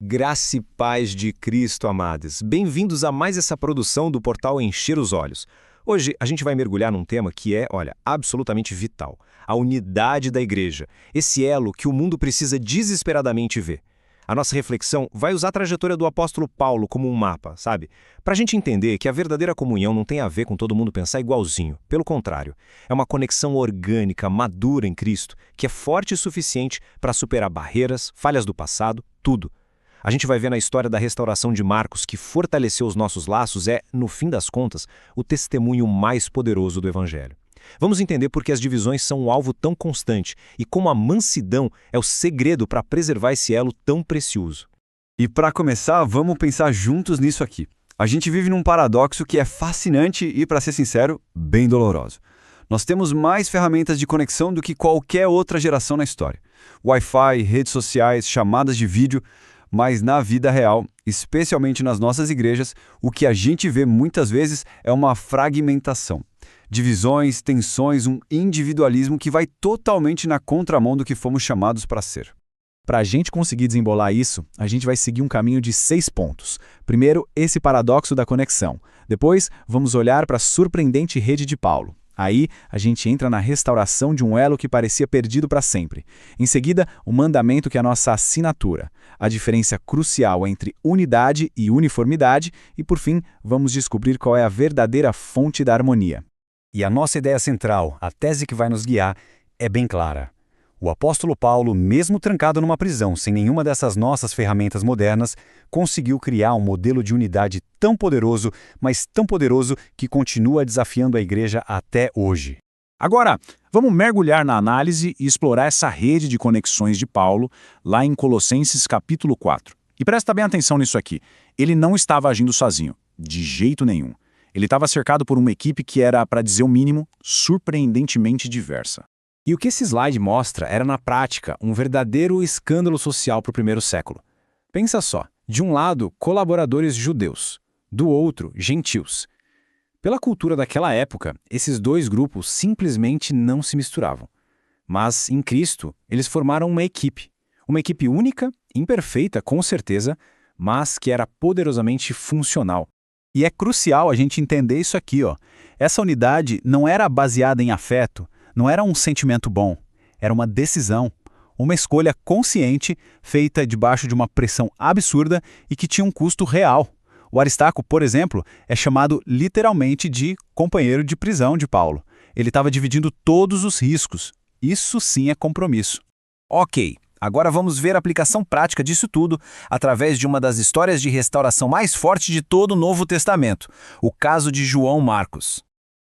Graça e paz de Cristo, amados. Bem-vindos a mais essa produção do portal Encher os Olhos. Hoje a gente vai mergulhar num tema que é, absolutamente vital. A unidade da igreja. Esse elo que o mundo precisa desesperadamente ver. A nossa reflexão vai usar a trajetória do apóstolo Paulo como um mapa, sabe? Para a gente entender que a verdadeira comunhão não tem a ver com todo mundo pensar igualzinho. Pelo contrário, é uma conexão orgânica, madura em Cristo, que é forte o suficiente para superar barreiras, falhas do passado, tudo. A gente vai ver na história da restauração de Marcos que fortalecer os nossos laços é, no fim das contas, o testemunho mais poderoso do Evangelho. Vamos entender por que as divisões são um alvo tão constante e como a mansidão é o segredo para preservar esse elo tão precioso. E para começar, vamos pensar juntos nisso aqui. A gente vive num paradoxo que é fascinante e, para ser sincero, bem doloroso. Nós temos mais ferramentas de conexão do que qualquer outra geração na história. Wi-Fi, redes sociais, chamadas de vídeo. Mas na vida real, especialmente nas nossas igrejas, o que a gente vê muitas vezes é uma fragmentação. Divisões, tensões, um individualismo que vai totalmente na contramão do que fomos chamados para ser. Para a gente conseguir desembolar isso, a gente vai seguir um caminho de 6 pontos. Primeiro, esse paradoxo da conexão. Depois, vamos olhar para a surpreendente rede de Paulo. Aí, a gente entra na restauração de um elo que parecia perdido para sempre. Em seguida, o mandamento que é a nossa assinatura. A diferença crucial entre unidade e uniformidade. E, por fim, vamos descobrir qual é a verdadeira fonte da harmonia. E a nossa ideia central, a tese que vai nos guiar, é bem clara. O apóstolo Paulo, mesmo trancado numa prisão, sem nenhuma dessas nossas ferramentas modernas, conseguiu criar um modelo de unidade tão poderoso, mas tão poderoso que continua desafiando a igreja até hoje. Agora, vamos mergulhar na análise e explorar essa rede de conexões de Paulo, lá em Colossenses capítulo 4. E presta bem atenção nisso aqui. Ele não estava agindo sozinho, de jeito nenhum. Ele estava cercado por uma equipe que era, para dizer o mínimo, surpreendentemente diversa. E o que esse slide mostra era, na prática, um verdadeiro escândalo social para o primeiro século. Pensa só, de um lado, colaboradores judeus, do outro, gentios. Pela cultura daquela época, esses dois grupos simplesmente não se misturavam. Mas, em Cristo, eles formaram uma equipe única, imperfeita, com certeza, mas que era poderosamente funcional. E é crucial a gente entender isso aqui, ó. Essa unidade não era baseada em afeto, não era um sentimento bom, era uma decisão, uma escolha consciente feita debaixo de uma pressão absurda e que tinha um custo real. O Aristarco, por exemplo, é chamado literalmente de companheiro de prisão de Paulo. Ele estava dividindo todos os riscos. Isso sim é compromisso. Ok, agora vamos ver a aplicação prática disso tudo através de uma das histórias de restauração mais forte de todo o Novo Testamento, o caso de João Marcos.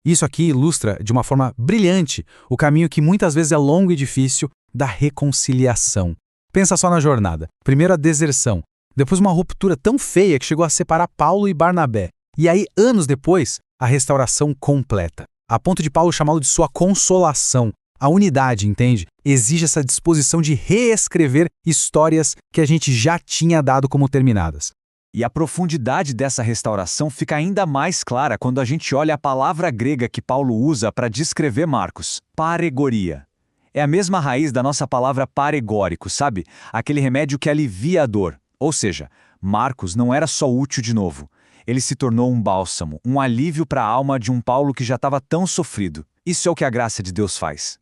Isso aqui ilustra, de uma forma brilhante, o caminho que muitas vezes é longo e difícil da reconciliação. Pensa só na jornada. Primeiro a deserção, depois uma ruptura tão feia que chegou a separar Paulo e Barnabé. E aí, anos depois, a restauração completa. A ponto de Paulo chamá-lo de sua consolação. A unidade, entende? Exige essa disposição de reescrever histórias que a gente já tinha dado como terminadas. E a profundidade dessa restauração fica ainda mais clara quando a gente olha a palavra grega que Paulo usa para descrever Marcos, paregoria. É a mesma raiz da nossa palavra paregórico, sabe? Aquele remédio que alivia a dor. Ou seja, Marcos não era só útil de novo. Ele se tornou um bálsamo, um alívio para a alma de um Paulo que já estava tão sofrido. Isso é o que a graça de Deus faz.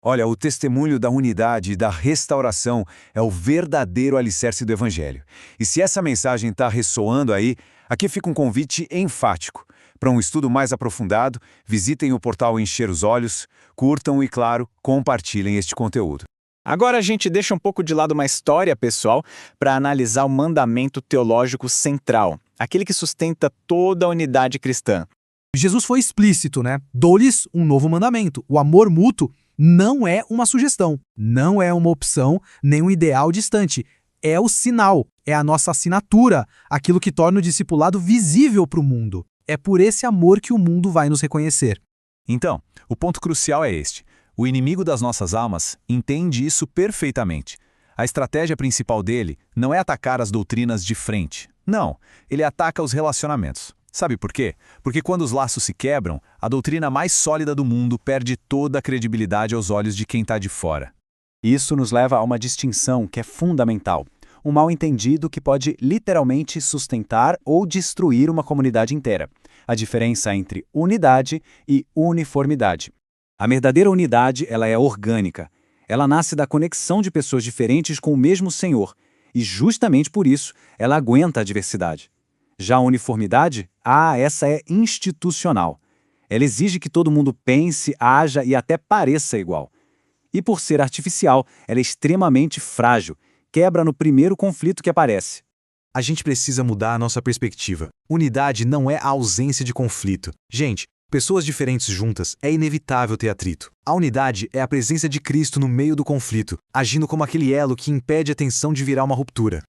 Olha, o testemunho da unidade e da restauração é o verdadeiro alicerce do Evangelho. E se essa mensagem está ressoando aí, aqui fica um convite enfático. Para um estudo mais aprofundado, visitem o portal Encher os Olhos, curtam e, claro, compartilhem este conteúdo. Agora a gente deixa um pouco de lado uma história pessoal para analisar o mandamento teológico central, aquele que sustenta toda a unidade cristã. Jesus foi explícito, né? Dou-lhes um novo mandamento. O amor mútuo não é uma sugestão, não é uma opção, nem um ideal distante. É o sinal, é a nossa assinatura, aquilo que torna o discipulado visível para o mundo. É por esse amor que o mundo vai nos reconhecer. Então, o ponto crucial é este. O inimigo das nossas almas entende isso perfeitamente. A estratégia principal dele não é atacar as doutrinas de frente. Não, ele ataca os relacionamentos. Sabe por quê? Porque quando os laços se quebram, a doutrina mais sólida do mundo perde toda a credibilidade aos olhos de quem está de fora. Isso nos leva a uma distinção que é fundamental. um mal-entendido que pode literalmente sustentar ou destruir uma comunidade inteira. A diferença entre unidade e uniformidade. A verdadeira unidade, ela é orgânica. Ela nasce da conexão de pessoas diferentes com o mesmo Senhor, e justamente por isso ela aguenta a diversidade. Já a uniformidade, essa é institucional. Ela exige que todo mundo pense, haja e até pareça igual. E por ser artificial, ela é extremamente frágil, quebra no primeiro conflito que aparece. A gente precisa mudar a nossa perspectiva. Unidade não é a ausência de conflito. Gente, pessoas diferentes juntas é inevitável ter atrito. A unidade é a presença de Cristo no meio do conflito, agindo como aquele elo que impede a tensão de virar uma ruptura.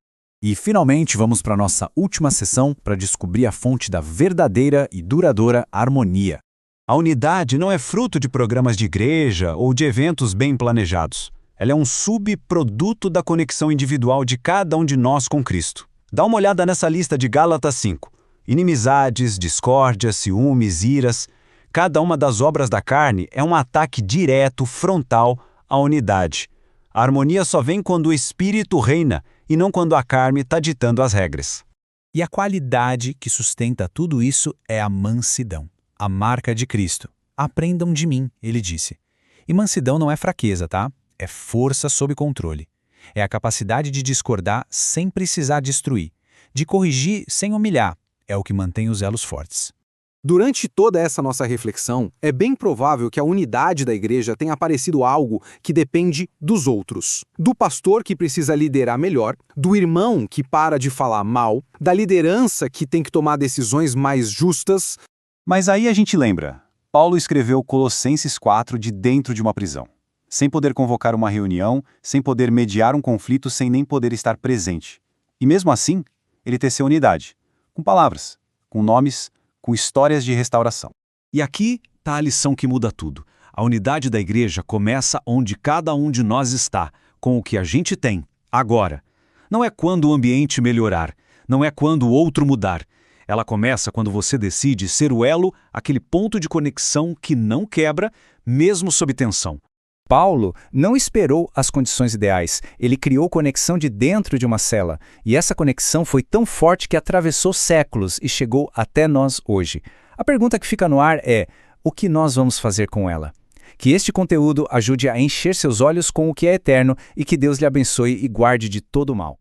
E finalmente vamos para a nossa última sessão para descobrir a fonte da verdadeira e duradoura harmonia. A unidade não é fruto de programas de igreja ou de eventos bem planejados. Ela é um subproduto da conexão individual de cada um de nós com Cristo. Dá uma olhada nessa lista de Gálatas 5. Inimizades, discórdias, ciúmes, iras. Cada uma das obras da carne é um ataque direto, frontal, à unidade. A harmonia só vem quando o Espírito reina e não quando a carne está ditando as regras. E a qualidade que sustenta tudo isso é a mansidão, a marca de Cristo. Aprendam de mim, ele disse. E mansidão não é fraqueza, tá? É força sob controle. É a capacidade de discordar sem precisar destruir, de corrigir sem humilhar. É o que mantém os elos fortes. Durante toda essa nossa reflexão, é bem provável que a unidade da igreja tenha aparecido algo que depende dos outros. Do pastor que precisa liderar melhor, do irmão que para de falar mal, da liderança que tem que tomar decisões mais justas. Mas aí a gente lembra, Paulo escreveu Colossenses 4 de dentro de uma prisão. Sem poder convocar uma reunião, sem poder mediar um conflito, sem nem poder estar presente. E mesmo assim, ele teceu unidade, com palavras, com nomes, com histórias de restauração. E aqui está a lição que muda tudo. A unidade da igreja começa onde cada um de nós está, com o que a gente tem, agora. Não é quando o ambiente melhorar, não é quando o outro mudar. Ela começa quando você decide ser o elo, aquele ponto de conexão que não quebra, mesmo sob tensão. Paulo não esperou as condições ideais, ele criou conexão de dentro de uma cela, e essa conexão foi tão forte que atravessou séculos e chegou até nós hoje. A pergunta que fica no ar é, o que nós vamos fazer com ela? Que este conteúdo ajude a encher seus olhos com o que é eterno e que Deus lhe abençoe e guarde de todo o mal.